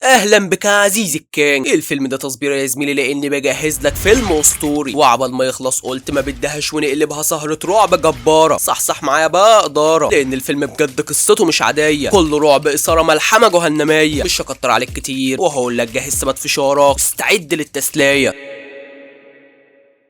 اهلا بك يا عزيزي الكان. الفيلم ده تصبير يا زميلي لاني بجهز لك فيلم اسطوري، وعبال ما يخلص قلت ما بدهاش ونقلبها سهرة رعب جبارة. صح معايا بقى قدارة، لان الفيلم بجد قصته مش عادية، كله رعب اثارة ملحمة جهنمية. مش هكتر عليك كتير وهقول لك جهز ثبات فشارك، استعد للتسلية.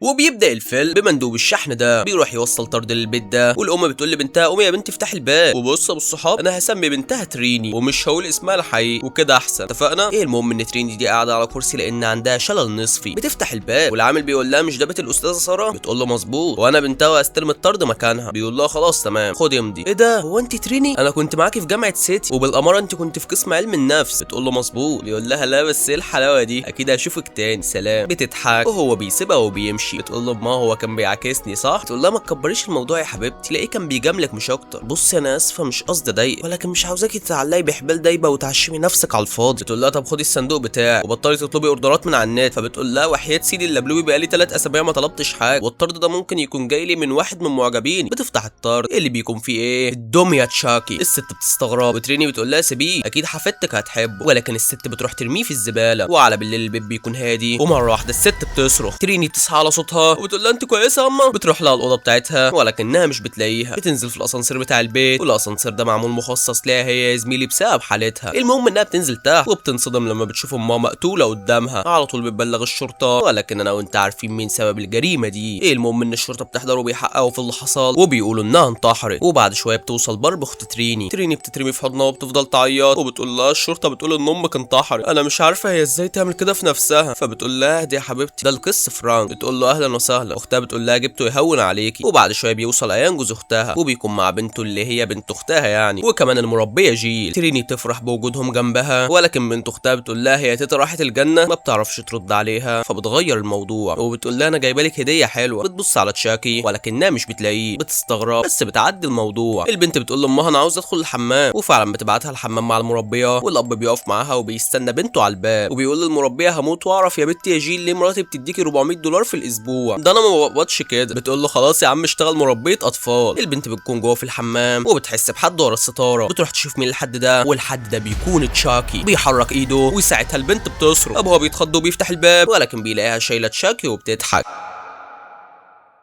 وبيبدأ الفيلم بمندوب الشحن ده بيروح يوصل طرد للبيت ده، والام بتقول لبنتها قومي يا بنتي افتحي الباب. وبص يا ابو الصحاب انا هسمي بنتها تريني ومش هقول اسمها الحقيقي وكده احسن، اتفقنا؟ ايه المهم ان تريني دي قاعده على كرسي لان عندها شلل نصفي. بتفتح الباب والعامل بيقول لها مش ده بيت الاستاذه ساره؟ بتقول له مظبوط، وانا بنتها واستلم الطرد مكانها. بيقول لها خلاص تمام خد امضي. ايه ده، هو انت تريني؟ انا كنت معاكي في جامعه سيتي وبالاماره انت كنت في قسم علم النفس. بتقول له مظبوط. بيقول لها لا بس ايه الحلاوه دي، اكيد هشوفك تاني سلام. بتضحك وهو بيسيبها وبيمشي. بتقول له ما هو كان بيعاكسني صح؟ تقول لها ما تكبريش الموضوع يا حبيبتي، تلاقيه كان بيجاملك مش اكتر. بصي انا اسفه مش قصدي اضايقك، ولكن مش عاوزاكي تتعلقي بحبال دايبه وتعشمي نفسك على الفاضي. بتقول لها طب خدي الصندوق بتاعك وبطلي تطلبي اوردرات من على النت. فبتقول لها وحياة سيدي اللبلوي بقالي 3 اسابيع ما طلبتش حاجه، والطرد ده ممكن يكون جاي لي من واحد من معجبيني. بتفتح الطرد، ايه اللي بيكون فيه ايه؟ الدميه تشاكي. الست بتستغرب وتريني بتقول لها سيبيه اكيد حفيدتك هتحبه، ولكن الست بتروح ترميه في الزباله. وعلى بالليل البيت بيكون هادي، ومره واحده الست بتصرخ. تريني تصحى على صوتها وبتقول لها انت كويسه يا اما؟ بتروح لها الاوضه بتاعتها ولكنها مش بتلاقيها. بتنزل في الاسانسير بتاع البيت، والاسانسير ده معمول مخصص ليها هي يا زميلي بسبب حالتها. المهم انها بتنزل تحت وبتنصدم لما بتشوف امها مقتوله قدامها. على طول بتبلغ الشرطه، ولكن انا وانت عارفين مين سبب الجريمه دي. المهم ان الشرطه بتحضر وبيحققوا في اللي حصل، وبيقولوا انها انتحرت. وبعد شويه بتوصل برب اخت تريني بتترمي في حضنها وبتفضل تعيط، وبتقول لها الشرطه بتقول ان امك انتحرت، انا مش عارفه هي ازاي تعمل كده في نفسها. فبتقول لها دي يا حبيبتي ده القس فرانك. بتقول له اهلا وسهلا. اختها بتقول لها جبته يهون عليكي. وبعد شويه بيوصل ايان جوز اختها وبيكون مع بنته اللي هي بنت اختها يعني، وكمان المربيه جيل. تريني بتفرح بوجودهم جنبها، ولكن بنت اختها بتقول لها هي تيتا راحت الجنه، ما بتعرفش ترد عليها. فبتغير الموضوع وبتقول لها انا جايبه لك هديه حلوه. بتبص على تشاكي ولكنها مش بتلاقيه. بتستغرب بس بتعدي الموضوع. البنت بتقول لامها انا عاوز ادخل الحمام، وفعلا بتبعتها الحمام مع المربيه، والاب بيقف معاها وبيستنى بنته على الباب، وبيقول للمربيه هموت واعرف يا بنتي يا جيل ليه مراتي بتديكي 400 دولار في الاسبوع، ده انا ما بقبضش كده. بتقول له خلاص يا عم اشتغل مربيه اطفال. البنت بتكون جوه في الحمام وبتحس بحد ورا الستاره. بتروح تشوف مين الحد ده، والحد ده بيكون تشاكي. بيحرك ايده وساعتها البنت بتصرخ. ابوها بيتخض وبيفتح الباب، ولكن بيلاقيها شايله تشاكي وبتضحك.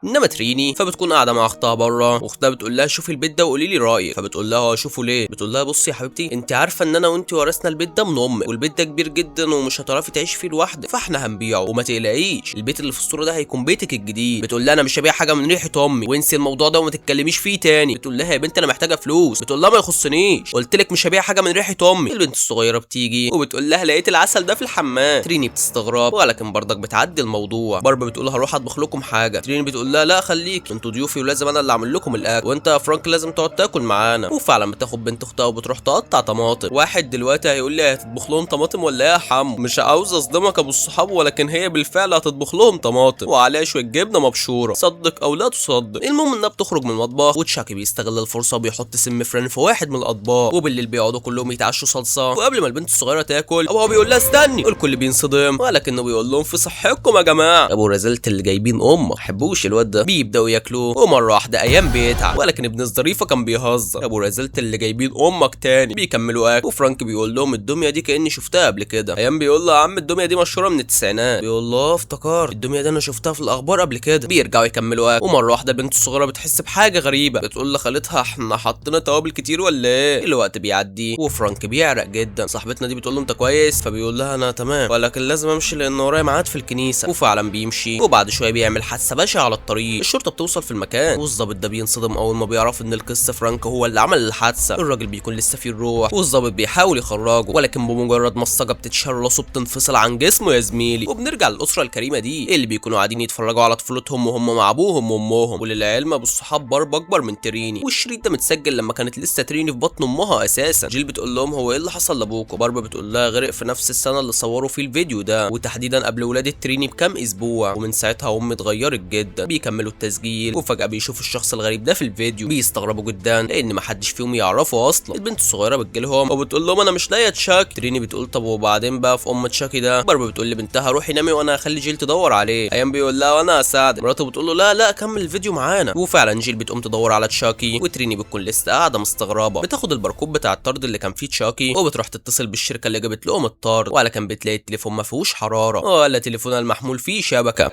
انما تريني فبتكون قاعده مع اختها بره، واختها بتقول لها شوفي البيت ده وقولي لي رايك. فبتقول لها اشوفه ليه؟ بتقول لها بصي يا حبيبتي انت عارفه ان انا وانت ورثنا البيت ده من امك، والبيت ده كبير جدا ومش هتعرفي تعيشي فيه لوحدك، فاحنا هنبيعه وما تقلقيش البيت اللي في الصوره ده هيكون بيتك الجديد. بتقول لها انا مش هبيع حاجه من ريحه امي، وانسي الموضوع ده وما تتكلميش فيه تاني. بتقول لها يا بنت انا محتاجه فلوس. بتقول لها ما يخصنيش، قلت لك مش هبيع حاجه من ريحه امي. البنت الصغيره بتيجي وبتقول لها لقيت العسل ده في الحمام. تريني بتستغرب ولكن برضك بتعدي الموضوع. باربا بتقول هروح اطبخ لكم حاجه. تريني بتقول لها لا خليك انتوا ضيوفي ولازم انا اللي اعمل لكم الاكل، وانت يا فرانك لازم تقعد تاكل معانا. وفعلا بتاخد بنت اختها وبتروح تقطع طماطم. واحد دلوقتي هيقول لي هتطبخ لهم طماطم ولا ايه يا حمو؟ مش عاوز اصدمك ابو الصحاب، ولكن هي بالفعل هتطبخ لهم طماطم وعليها شويه جبنه مبشوره، صدق او لا تصدق. المهم انها بتخرج من المطبخ، وتشاكي بيستغل الفرصه وبيحط سم فران في واحد من الاطباق. وبالليل بيقعدوا كلهم يتعشوا صلصه، وقبل ما البنت الصغيره تاكل ابوها بيقول لها استني. الكل بينصدم ولكنه بيقول لهم في صحتكم يا جماعه، ابو رزلت اللي جايبين امه ما حبوش الواد ده. بيبداوا ياكلوا، ومره واحده ايام بيتعب، ولكن ابن الظريفه كان بيهزر. ابو رزلت اللي جايبين امك تاني. بيكملوا اكل، وفرانك بيقول لهم الدميه دي كاني شفتها قبل كده. ايام بيقول له يا عم الدميه دي مشهوره من التسعينات. بيقول له افتكرت الدميه دي انا شفتها في الاخبار قبل كده. بيرجعوا يكملوا اكل، ومره واحده البنت الصغيره بتحس بحاجه غريبه. بتقول لخالتها احنا حطينا توابل كتير ولا ايه؟ الوقت بيعدي وفرانك بيعرق جدا. صاحبتنا دي بتقول له انت كويس؟ فبيقول لها انا تمام ولكن لازم امشي لان ورايا ميعاد في الكنيسه. وفعلا بيمشي، وبعد شويه بيعمل حادثه بشعه على الطريق. الشرطه بتوصل في المكان، والظابط ده بينصدم اول ما بيعرف ان القس فرانك هو اللي عمل الحادثه. الراجل بيكون لسه فيه الروح، والظابط بيحاول يخرجه، ولكن بمجرد ما الصاجه بتتشال راسه بتنفصل عن جسمه يا زميلي. وبنرجع للاسره الكريمه دي اللي بيكونوا قاعدين يتفرجوا على طفولتهم وهم مع ابوهم وامهم. وللعلم ابو الصحاب برب اكبر من تريني، والشريط ده متسجل لما كانت لسه تريني في بطن امها اساسا. جيل بتقول لهم هو ايه اللي حصل لابوك؟ وباربا بتقول لها غرق في نفس السنه اللي صوروا فيه الفيديو ده، وتحديدا قبل ولاده تريني بكام اسبوع، ومن ساعتها امي اتغيرت جدا. بيكملوا التسجيل، وفجأة بيشوف الشخص الغريب ده في الفيديو، بيستغربوا جدا لان محدش فيهم يعرفه اصلا. البنت الصغيره بتجيلهم وبتقول لهم انا مش لاقيه تشاكي. تريني بتقول طب وبعدين بقى في تشاكي ده؟ باربي بتقول لبنتها روحي نامي وانا هخلي جيل تدور عليه. ايام بيقول لها وانا هساعدك. مراته بتقول له لا لا كمل الفيديو معانا. وفعلا جيل بتقوم تدور على تشاكي، وتريني بتكون لسه قاعده مستغربه. بتاخد الباركود بتاع الطرد اللي كان فيه تشاكي وبتروح تتصل بالشركه اللي جابت لهم الطرد، ولكن بتلاقي التليفون ما فيهوش حراره ولا تليفونها المحمول فيه شبكه.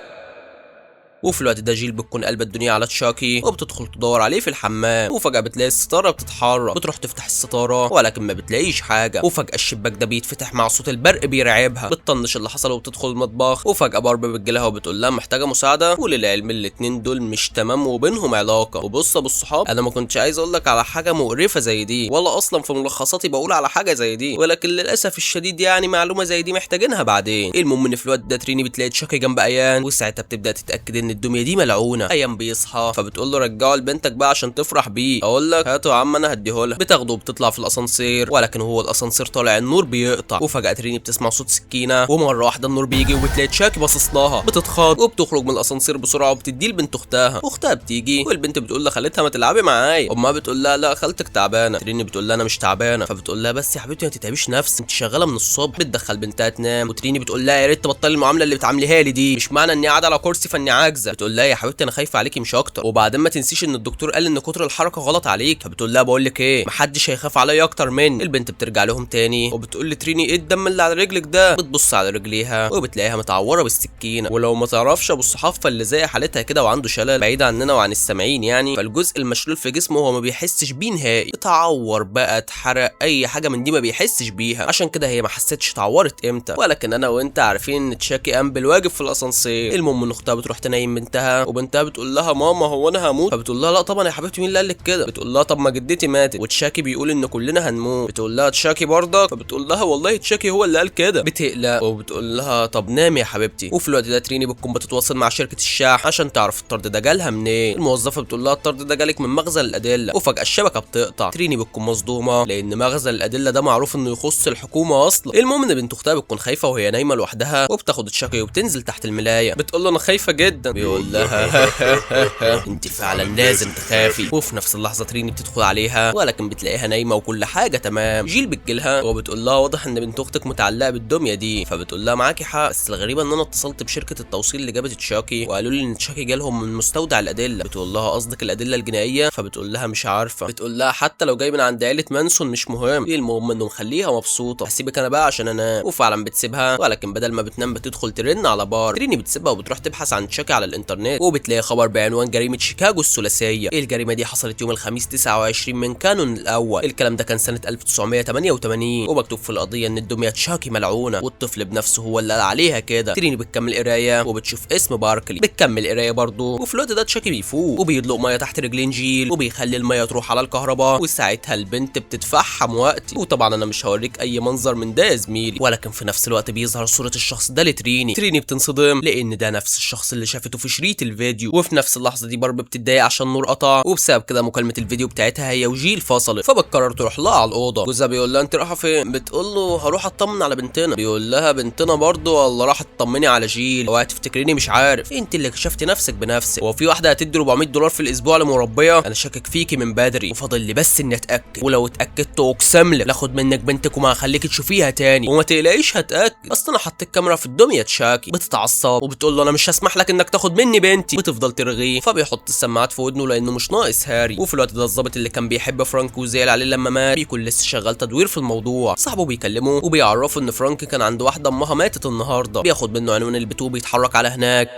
وفي الوقت ده جيل بتكون قلب الدنيا على تشاكي وبتدخل تدور عليه في الحمام، وفجأة بتلاقي الستارة بتتحرك. بتروح تفتح الستارة ولكن ما بتلاقيش حاجة، وفجأة الشباك ده بيتفتح مع صوت البرق بيرعبها. بتطنش اللي حصل وبتدخل المطبخ، وفجأة باربي بتجيلها وبتقول لها محتاجة مساعدة. وللعلم الاتنين دول مش تمام وبينهم علاقة. وبص ابو الصحاب انا ما كنتش عايز اقول لك على حاجة مقرفة زي دي، ولا اصلا في ملخصاتي بقول على حاجة زي دي، ولكن للاسف الشديد يعني معلومة زي دي محتاجينها بعدين. المهم ان في الوقت ده تريني بتلاقي تشاكي جنب ايان، وساعتها بتبدأ تتأكد ان الدمية دي ملعونة. ايام بيصحى فبتقول له رجعه لبنتك بقى عشان تفرح بيه. اقول لك هاته يا عم انا هديهولها. بتاخده وبتطلع في الاسانسير، ولكن هو الاسانسير طالع النور بيقطع، وفجأة تريني بتسمع صوت سكينة، ومرة واحدة النور بيجي وبتلاقي تشاكي باصص لها. بتتخض وبتخرج من الاسانسير بسرعة وبتديه لبنت اختها بتيجي، والبنت بتقول لخالتها ما تلعبي معايا. امها بتقول لها لا خالتك تعبانة. تريني بتقول لها انا مش تعبانة، فبتقول لها بس يا حبيبتي ما تتعبيش نفسك انت شغالة من الصبح. بتدخل بنتها تنام، وتريني بتقول لها يا ريت تبطلي المعاملة اللي بتعامليها لي دي، مش معنى اني قاعدة على كرسي فاني عاجزة. بتقول لها يا حبيبتي انا خايفة عليكي مش اكتر، وبعدين ما تنسيش ان الدكتور قال ان كتر الحركه غلط عليك. فبتقول لها بقول لك ايه محدش هيخاف عليا اكتر مني. البنت بترجع لهم تاني وبتقول لتريني ايه الدم اللي على رجلك ده؟ بتبص على رجليها وبتلاقيها متعوره بالسكينه. ولو ما تعرفش ابو الصحاب فاللي زي حالتها كده وعنده شلل بعيد عننا وعن السامعين يعني، فالجزء المشلول في جسمه هو ما بيحسش بيه نهائي. اتعور بقى اتحرق اي حاجه من دي ما بيحسش بيها، عشان كده هي ما حستش اتعورت امتى. ولكن انا وانت عارفين ان تشاكي قام بالواجب في الاسانسير. المهم ان اختها بتروح تنيم بنتها، وبنتها بتقول لها ماما هو انا هموت؟ فبتقول لها لا طبعا يا حبيبتي مين اللي قال لك كده؟ بتقول لها طب ما جدتي ماتت وتشاكي بيقول ان كلنا هنموت. بتقول لها تشاكي برضك؟ فبتقول لها والله تشاكي هو اللي قال كده. بتقلق وبتقول لها طب نامي يا حبيبتي. وفي الوقت ده تريني بتكون بتتواصل مع شركه الشحن عشان تعرف الطرد ده جالها منين. الموظفه بتقول لها الطرد ده جالك من مخزن الادله، وفجاه الشبكه بتقطع. تريني بتكون مصدومه لان مخزن الادله ده معروف انه يخص الحكومه اصلا. المهم ان بنت اختها بتكون خايفه وهي نايمه لوحدها، وبتاخد تشاكي وبتنزل تحت الملايه. بتقول له انا خايفه جدا. بيقول لها انت فعلا لازم تخافي. وفي نفس اللحظه تريني بتدخل عليها ولكن بتلاقيها نايمه وكل حاجه تمام. جيل بتجيلها وبتقول لها واضح ان بنت اختك متعلقه بالدميه دي. فبتقول لها معاكي حق، بس الغريبه ان انا اتصلت بشركه التوصيل اللي جابت تشاكي وقالوا لي ان تشاكي جالهم من مستودع الادله. بتقول لها قصدك الادله الجنائيه؟ فبتقول لها مش عارفه. بتقول لها حتى لو جاي من عند عيله مانسون مش مهم، المهم انه مخليها مبسوطه. هسيبك انا بقى عشان انام. وفعلا بتسيبها ولكن بدل ما بتنام بتدخل ترن على بار. تريني بتسيبها وبتروح تبحث عن تشاكي على الانترنت، وبتلاقي خبر بعنوان جريمه شيكاغو الثلاثيه. الجريمه دي حصلت يوم الخميس 29 من كانون الاول. الكلام ده كان سنه 1988، ومكتوب في القضيه ان الدميه تشاكي ملعونه والطفل بنفسه هو اللي قال عليها كده. تريني بتكمل قرايه وبتشوف اسم باركلي. بتكمل قرايه برضه، وفي الوقت ده تشاكي بيفوق وبيدلق ميه تحت رجلين جيل وبيخلي الميه تروح على الكهرباء، وساعتها البنت بتتفحم وقتي. وطبعا انا مش هوريك اي منظر من ده يا زميلي، ولكن في نفس الوقت بيظهر صوره الشخص ده لتريني. تريني بتنصدم لان ده نفس الشخص اللي شافته في شريط الفيديو. وفي نفس اللحظه دي باربي بتتضايق عشان النور قطع، وبسبب كده مكالمه الفيديو بتاعتها هي وجيل فصلت. فبتقرر تروح لها على الاوضه. جوزها بيقول لها انت رايحه فين؟ بتقول له هروح اطمن على بنتنا. بيقول لها بنتنا برضه ولا راح تطمني على جيل؟ اوعي تفتكريني مش عارف، انت اللي كشفتي نفسك بنفسك. هو في واحده هتدي $400 في الاسبوع لمربيه؟ انا شاكك فيكي من بدري وفاضل لي بس اني اتاكد، ولو اتاكدت اقسم لك لاخد منك بنتك وما هخليك تشوفيها تاني، وما تقلقيش هتاكد. اصل انا حطيت كاميرا في الدميه تشاكي. بتتعصب وبتقول له انا مش هسمح لك انك تاخد مني بنتي. بتفضل ترغيه، فبيحط السماعات في ودنه لانه مش ناقص هاري. وفي الوقت ده الظابط اللي كان بيحب فرانك وزعل عليه لما مات بيكون لسه شغال تدوير في الموضوع. صاحبه بيكلمه وبيعرفه ان فرانك كان عنده واحده امها ماتت النهارده. بياخد منه عنوان البيت وبيتحرك على هناك.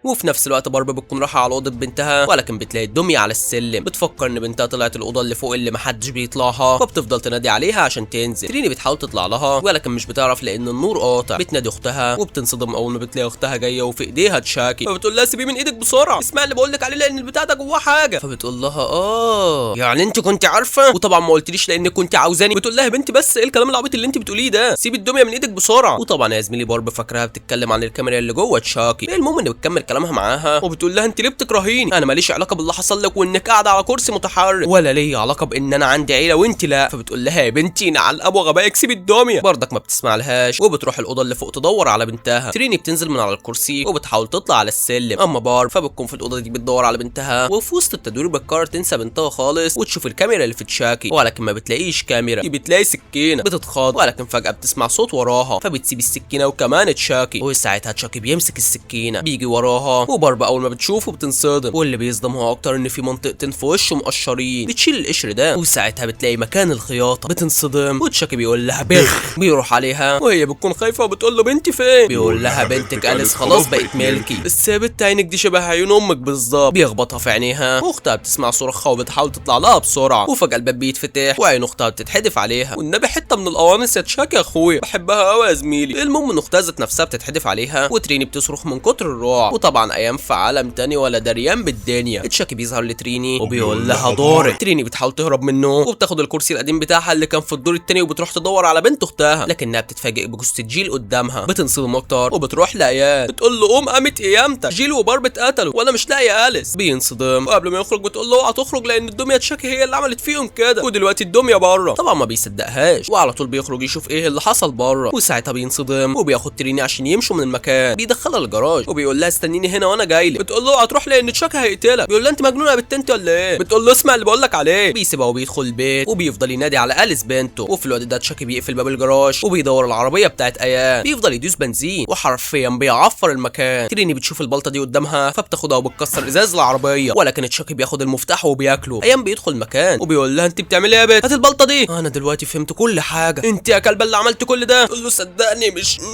وفي نفس الوقت باربي بتكون رايحه على اوضه بنتها ولكن بتلاقي الدميه على السلم. بتفكر ان بنتها طلعت الاوضه اللي فوق اللي محدش بيطلعها، فبتفضل تنادي عليها عشان تنزل. تريني بتحاول تطلع لها ولكن مش بتعرف لان النور قاطع. بتنادي اختها وبتنصدم اول ما بتلاقي اختها جايه وفي ايديها تشاكي. فبتقول لها سيبيه من ايدك بسرعه، اسمع اللي بقول لك عليه لان البتاع ده جواه حاجه. فبتقول لها يعني انت كنت عارفه وطبعا ما قلتليش لانك كنت عاوزاني. بتقول لها يا بنتي بس ايه الكلام العبيط اللي انت بتقوليه ده؟ سيبي الدميه من ايدك بسرعه. وطبعا يا زميلي باربي فاكراها بتتكلم عن الكاميرا اللي جوه تشاكي. المهم ان بتكمل كلامها معاها وبتقول لها انت ليه بتكرهيني؟ انا ماليش علاقه باللي حصل لك وانك قاعده على كرسي متحرك، ولا ليا علاقه بان انا عندي عيله وانت لا. فبتقول لها يا بنتي نعل ابو غبائك سيب الدميه. برضك ما بتسمع لهاش وبتروح الاوضه اللي فوق تدور على بنتها. تريني بتنزل من على الكرسي وبتحاول تطلع على السلم، اما بارب فبتكون في الاوضه دي بتدور على بنتها، وفي وسط التدوير بتقرر تنسى بنتها خالص وتشوف الكاميرا اللي في تشاكي، ولكن ما بتلاقيش كاميرا، بتلاقي سكينه بتتخاض، ولكن فجاه بتسمع صوت وراها فبتسيب السكينه وكمان تشاكي. وساعتها تشاكي بيمسك السكينه بيجي وراها، وبارب اول ما بتشوفه بتنصدم، واللي بيصدمها اكتر ان في منطقتين في وشه مقشرين. بتشيل القشر ده وساعتها بتلاقي مكان الخياطه، بتنصدم وتشاكي بيقول لها بخ. بيروح عليها وهي بتكون خايفه وبتقول له بنتي فين؟ بيقول لها بنتك أليس خلاص بقت ملكي، بس يا بنت عينك دي شبه عيون امك بالظبط. بيخبطها في عينيها واختها بتسمع صراخها وبتحاول تطلع لها بسرعه، وفجاه الباب بيتفتح وعين اختها بتتحدف عليها. والنبي حته من القوانص يا تشاكي يا اخويا، بحبها قوي يا زميلي. المهم ان اختها ذات نفسها بتتحدف عليها وتريني بتصرخ من كتر الرعب، وطبعا ايام في عالم تاني ولا دريان بالدنيا. تشاكي بيظهر لتريني وبيقول لها دورك. تريني بتحاول تهرب منه وبتاخد الكرسي القديم بتاعها اللي كان في الدور التاني وبتروح تدور على بنت اختها، لكنها بتتفاجئ بجثه جيل قدامها. بتنصدم اكتر وبتروح لايان بتقول له قوم قامت قيامتك، جيل وبارب اتقتلوا وانا مش لاقي أليس. بينصدم وقبل ما يخرج بتقول له اوعى تخرج لان الدميه تشاكي هي اللي عملت فيهم كده، ودلوقتي الدميه بره. طبعا ما بيصدقهاش وعلى طول بيخرج يشوف ايه اللي حصل بره، وساعتها بينصدم وبياخد تريني عشان يمشوا من المكان. بيدخلها الجراج وبيقول لها استنيني هنا وانا جاي لك. بتقول له اوعى تروح لان تشاكي هيقتلك. بيقول لها انت مجنونه يا بنت انت ولا ايه؟ بتقول له اسمع اللي بقول لك عليه. بيسيبها وبيدخل البيت وبيفضل ينادي على أليس بنته، وفي الوقت ده تشاكي بيقفل باب الجراج وبيدور العربيه بتاعت ايان. بيفضل يدوس بنزين وحرفيا بيعفر المكان. تريني بتشوف البلطه دي قدامها فبتاخدها وبتكسر ازاز العربيه، ولكن تشاكي بياخد المفتاح وبياكله. ايام بيدخل المكان وبيقول لها انت بتعملي ايه يا بنت؟ هات البلطه دي. انا دلوقتي فهمت كل حاجه، انت يا كلبه اللي عملت كل ده. تقول له صدقني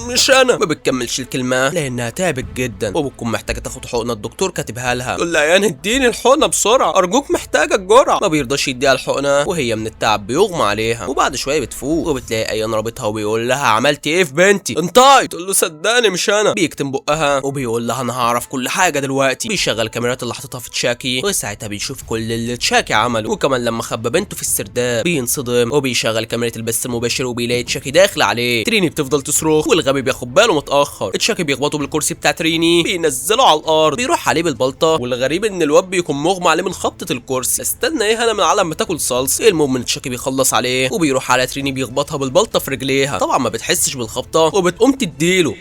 مش انا. ما بتكملش الكلمه لانها تعبت جدا وبتكون محتاجه تاخد حقنه الدكتور كاتبها لها. تقول لها ايان اديني الحقنه بسرعه ارجوك محتاجه الجرعه. ما بيرضاش يديها الحقنه وهي من التعب بيغمى عليها، وبعد شويه بتفوق وبتلاقي ايان رابطها وبيقول لها عملتي ايه في بنتي؟ انطقي. تقول له صدقني مش انا. بيكتم بقها وبيقول لها انا هعرف كل حاجه دلوقتي. بيشغل الكاميرات اللي حاططها في تشاكي وساعتها بيشوف كل اللي تشاكي عمله، وكمان لما خبى بنته في السرداب بينصدم وبيشغل كاميرا البث المباشر وبيلاقي تشاكي داخل عليه. تريني بتفضل تصرخ والغبي بياخد باله متاخر. تشاكي بيخبطه بالكرسي بتاع تريني بينزله على الارض، بيروح عليه بالبلطه، والغريب ان الواد بيكون مغمى عليه من خبطه الكرسي. استنى ايه انا من عالم بتاكل صلصه. المهم ان تشاكي بيخلص عليه وبيروح على تريني بيخبطها بالبلطه في رجليها. طبعا ما بتحسش بالخبطه وبتقوم تديله،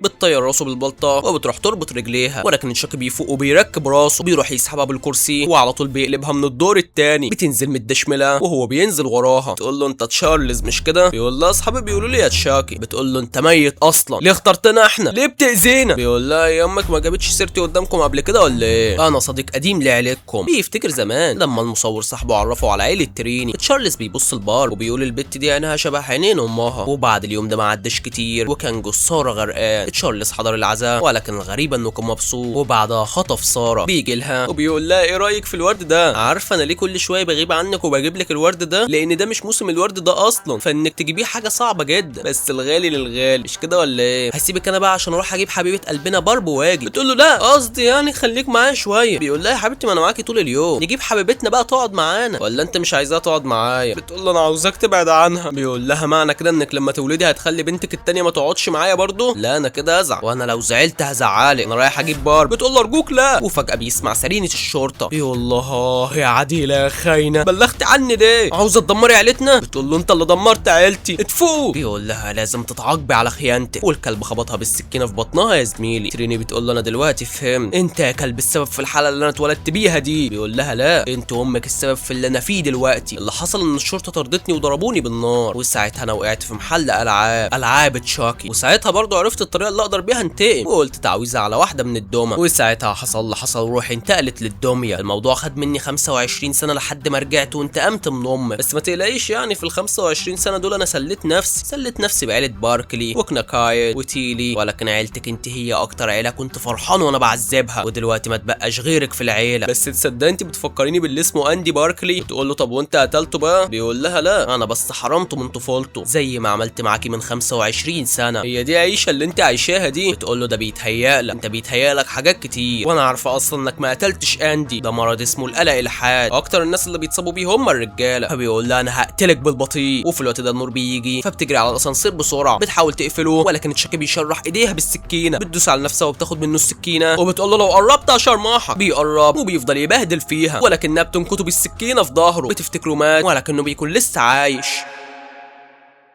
بتطير راسه بالبلطه وبتروح تربط رجليها، ولكن تشاكي بيفوق وبيركب راسه بيروح يسحبها بالكرسي وعلى طول بيقلبها من الدور التاني. بتنزل متدشمله وهو بينزل وراها. تقول له انت تشارلز مش كده؟ بيقول لها اصحابي بيقولوا لي يا تشاكي. بتقول له انت ميت اصلا، ليه اخترتنا احنا؟ ليه بتاذينا؟ بيقول لها يا امك ما جابتش سيرتي قدامكم قبل كده ولا ايه؟ انا صديق قديم لعيلتكم. بيفتكر زمان لما المصور صاحبه عرفه على عيله تريني. تشارلز بيبص لبار وبيقول البت دي عينها شبه عينين امها. وبعد اليوم ده ما عداش كتير وكان جثاره غرقان. تشارلز حضر العزاء، ولكن الغريب انه كان مبسوط، وبعدها خطف ساره. بيجي لها وبيقول لها ايه رايك في الورد ده؟ عارفه انا ليه كل شويه بغيب عنك وبجيب لك الورد ده؟ لان ده مش موسم الورد ده اصلا، فانك تجيبيه حاجه صعبه جدا، بس الغالي للغالي مش كده ولا ايه؟ هسيبك انا بقى عشان اروح اجيب حبيبه قلبنا بارب واجي. بتقول له لا قصدي يعني خليك معايا شويه. بيقول لها يا حبيبتي ما انا معاكي طول اليوم، نجيب حبيبتنا بقى تقعد معانا، ولا انت مش عايزاها تقعد معايا؟ بتقول له انا عاوزاك تبعد عنها. بيقول لها معنى كده انك لما تولدي هتخلي بنتك التانيه ما تقعدش معايا برضه؟ لا انا كده ازعل، وانا لو زعلت هزعلك، انا رايح اجيب بارب. بتقول له ارجوك لا. وفجاه بيسمع سرينه الشرطه. بيقول الله يا عديله يا خاينه بلغت عني ليه؟ عاوزه تدمري عيلتنا؟ بتقول له انت اللي دمرت عيلتي اتفوق. بيقول لها لازم تتعاقبي على خيانتك، والكلب خبطها بالسكينه في بطنها يا زميلي. تريني بتقول له انا دلوقتي فهمت، انت يا كلب السبب في الحاله اللي انا اتولدت بيها دي. بيقول لها لا انت وامك السبب في اللي انا فيه دلوقتي. اللي حصل ان الشرطه طردتني وضربوني بالنار، وساعتها انا وقعت في محل العاب تشاكي، وساعتها برضو عرفت الطريقه اللي اقدر بيها انتقم، وقلت تعويذه على واحده من الدمى، وساعتها حصل روحي انتقلت للدميه. الموضوع خد مني 25 سنه لحد ما رجعت وانتقمت من امي، بس ما تقلقيش يعني في ال 25 سنه دول انا سليت نفسي بعيله باركلي وكناكايل وتيلي، ولكن عيلتك انت هي اكتر عيله كنت فرحان وانا بعذبها، ودلوقتي ما تبقاش غيرك في العيله. بس تصدق انت بتفكريني باللي اسمه اندي باركلي. تقول له طب وانت قتلته بقى؟ بيقول لها لا انا بس حرمته من طفولته زي ما عملت معاكي من 25 سنه. هي دي عيشه اللي انت عايشاها مشاها دي؟ بتقول له ده بيتهيألك، انت بيتهيألك حاجات كتير، وانا عارفه اصلا انك ما قتلتش اندي، ده مرض اسمه القلق الحاد، اكتر الناس اللي بيتصابوا بيه هم الرجاله. فبيقول لها انا هقتلك بالبطيء. وفي الوقت ده النور بيجي، فبتجري على الاسانسير بسرعه بتحاول تقفله، ولكن تشاكي بيشرح ايديها بالسكينه، بتدوس على نفسها وبتاخد منه السكينه، وبتقول له لو قربت اشرمحك. بيقرب وبيفضل يبهدل فيها، ولكنها بتنكته بالسكينه في ظهره، بتفتكره مات ولكنه بيكون لسه عايش.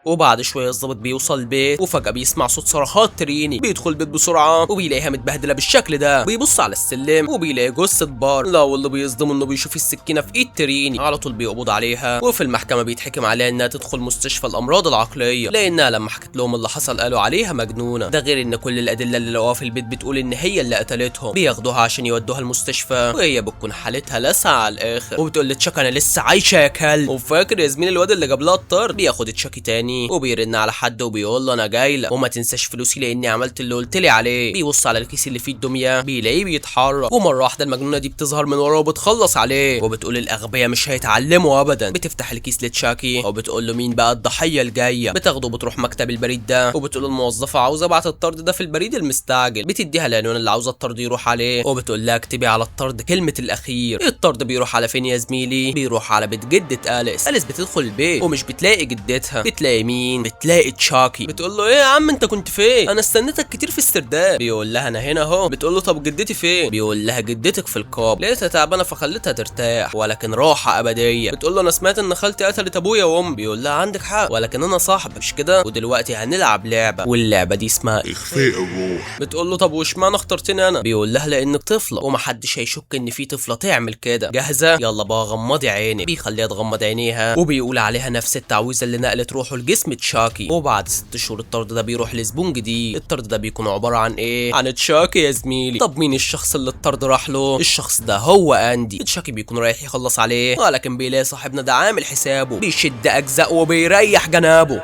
وبعد شويه الظابط بيوصل البيت، وفجاه بيسمع صوت صرخات تريني، بيدخل البيت بسرعه وبيلاقيها متبهدله بالشكل ده، بيبص على السلم وبيلاقي جثه بار. لا واللي بيصدمه انه بيشوف السكينه في ايد تريني، على طول بيقبض عليها. وفي المحكمه بيتحكم عليها انها تدخل مستشفى الامراض العقليه، لانها لما حكت لهم اللي حصل قالوا عليها مجنونه. ده غير ان كل الادله اللي لقوها في البيت بتقول ان هي اللي قتلتهم. بياخدوها عشان يودوها المستشفى، وهي بتكون حالتها لسعه على الاخر، وبتقول لتشاكي انا لسه عايشه يا كلب. وفاكر يا زميلي الواد اللي جاب لها الطرد؟ بياخد تشاكي تاني وبيرن على حد وبيقول له انا جاي لك، وما تنساش فلوسي لاني عملت اللي قلت لي عليه. بيبص على الكيس اللي فيه الدميه، بيلاقيه بيتحرك، ومره واحده المجنونه دي بتظهر من وراه وبتخلص عليه، وبتقول الاغبياء مش هيتعلموا ابدا. بتفتح الكيس لتشاكي وبتقول له مين بقى الضحيه الجايه. بتاخده وبتروح مكتب البريد ده، وبتقول الموظفه عاوزه ابعت الطرد ده في البريد المستعجل. بتديها العنوان اللي عاوزه الطرد يروح عليه، وبتقول لها اكتبي على الطرد كلمه الاخير. الطرد بيروح على فين يا زميلي؟ بيروح على بيت جده اليس. اليس بتدخل البيت ومش بتلاقي جدتها، بتلاقي مين؟ بتلاقي تشاكي. بتقول له ايه يا عم انت كنت فين؟ انا استنيتك كتير في السرداب. بيقول لها انا هنا اهو. بتقول له طب جدتي فين؟ بيقول لها جدتك في القاب، لقيتها تعبانه فخليتها ترتاح، ولكن راحه ابديه. بتقول له انا سمعت ان خالتي قتلت ابويا وامي. بيقول لها عندك حق، ولكن انا صاحبك مش كده، ودلوقتي هنلعب لعبه، واللعبه دي اسمها اخفاء الروح. بتقول له طب واشمعنى اخترتني انا؟ بيقول لها لانك طفله ومحدش هيشك ان في طفله تعمل كده. جاهزه؟ يلا بقى غمضي عينك. بيخليها تغمض عينيها، وبيقول عليها نفس التعويذه اللي نقلت روحه لجسم تشاكي. وبعد 6 شهور الطرد ده بيروح لزبون جديد. الطرد ده بيكون عباره عن ايه؟ عن تشاكي يا زميلي. طب مين الشخص اللي الطرد راح له؟ الشخص ده هو اندي. تشاكي بيكون رايح يخلص عليه، ولكن بيلاقي صاحبنا ده عامل حسابه، بيشد اجزاء وبيريح جنابه.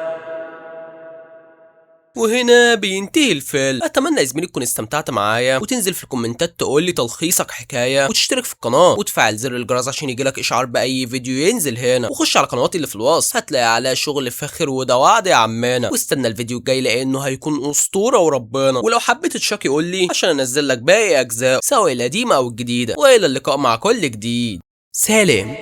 وهنا بينتهي الفيلم. اتمنى يا زميلي تكون استمتعت معايا، وتنزل في الكومنتات تقول لي تلخيصك حكايه، وتشترك في القناه وتفعل زر الجرس عشان يجيلك اشعار باي فيديو ينزل هنا. وخش على قنواتي اللي في الوصف هتلاقي عليها شغل فاخر وده وعد يا عمنا. واستنى الفيديو الجاي لانه هيكون اسطوره وربنا. ولو حبيت تشاكي قول لي عشان انزل لك باقي اجزاء سواء القديمه او الجديده. والى اللقاء مع كل جديد. سالم.